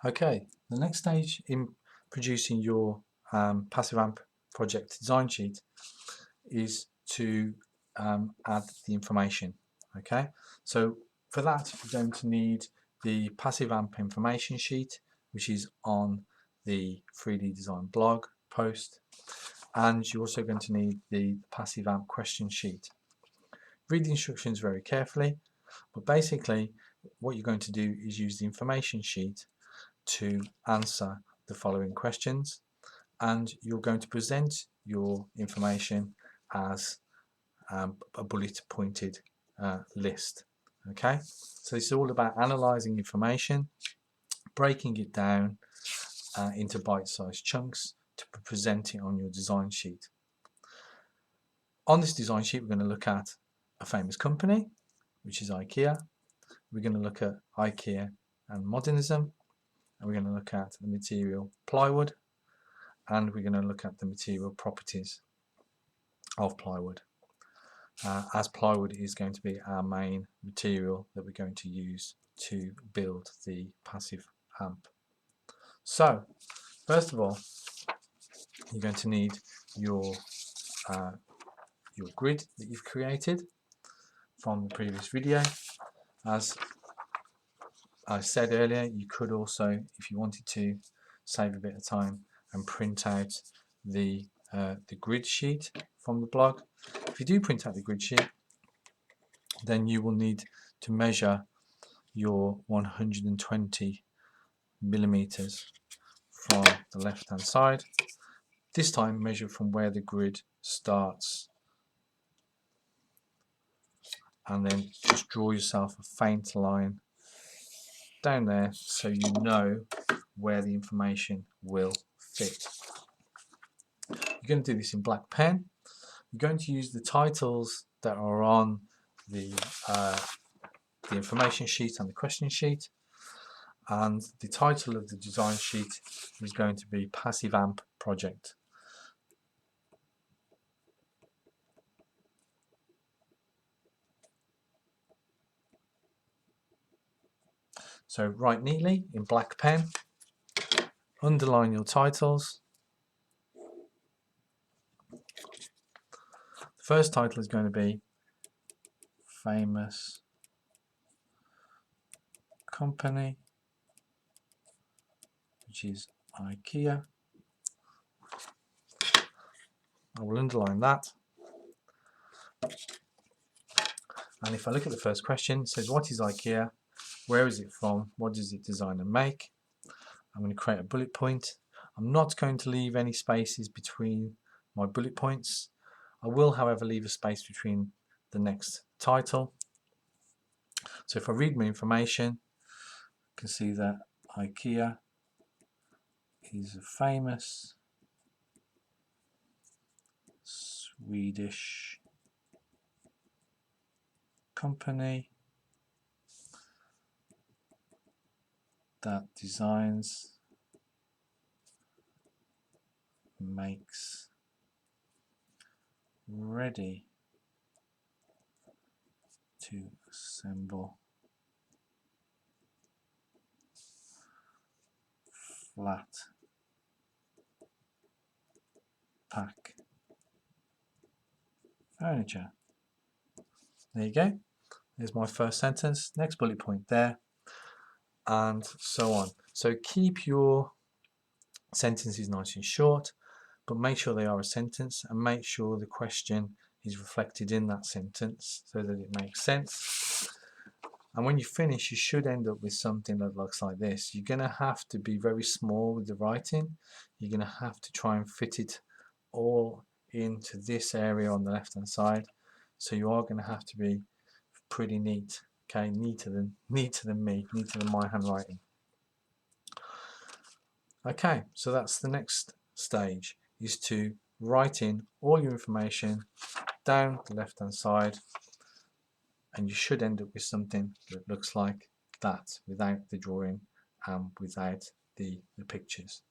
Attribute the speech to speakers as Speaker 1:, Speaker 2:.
Speaker 1: Okay, the next stage in producing your passive amp project design sheet is to add the information. Okay, so for that you're going to need the passive amp information sheet, which is on the 3D design blog post, and you're also going to need the passive amp question sheet. Read the instructions very carefully, but basically what you're going to do is use the information sheet to answer the following questions, and you're going to present your information as a bullet pointed list. Okay, so it's all about analyzing information, breaking it down into bite-sized chunks to present it on your design sheet. On this design sheet, we're going to look at a famous company, which is IKEA. We're going to look at IKEA and modernism, and we're going to look at the material plywood, and we're going to look at the material properties of plywood, as plywood is going to be our main material that we're going to use to build the passive amp. So first of all, you're going to need your grid that you've created from the previous video. As I said earlier, you could also, if you wanted to, save a bit of time and print out the grid sheet from the blog. If you do print out the grid sheet, then you will need to measure your 120 millimeters from the left hand side. This time measure from where the grid starts, and then just draw yourself a faint line down there so you know where the information will fit. You're going to do this in black pen. You're going to use the titles that are on the information sheet and the question sheet, and the title of the design sheet is going to be Passive Amp Project. So write neatly in black pen, underline your titles. The first title is going to be Famous Company, which is IKEA. I will underline that. And if I look at the first question, it says, what is IKEA? Where is it from? What does it design and make? I'm going to create a bullet point. I'm not going to leave any spaces between my bullet points. I will, however, leave a space between the next title. So if I read my information, I can see that IKEA is a famous Swedish company that designs, makes, ready to assemble flat pack furniture. There you go. There's my first sentence, next bullet point there, and so on. So keep your sentences nice and short, but make sure they are a sentence, and make sure the question is reflected in that sentence so that it makes sense. And when you finish, you should end up with something that looks like this. You're going to have to be very small with the writing. You're going to have to try and fit it all into this area on the left hand side. So you are going to have to be pretty neat. Okay, neater than me, neater than my handwriting. Okay, so that's the next stage, is to write in all your information down the left hand side, and you should end up with something that looks like that without the drawing and without the pictures.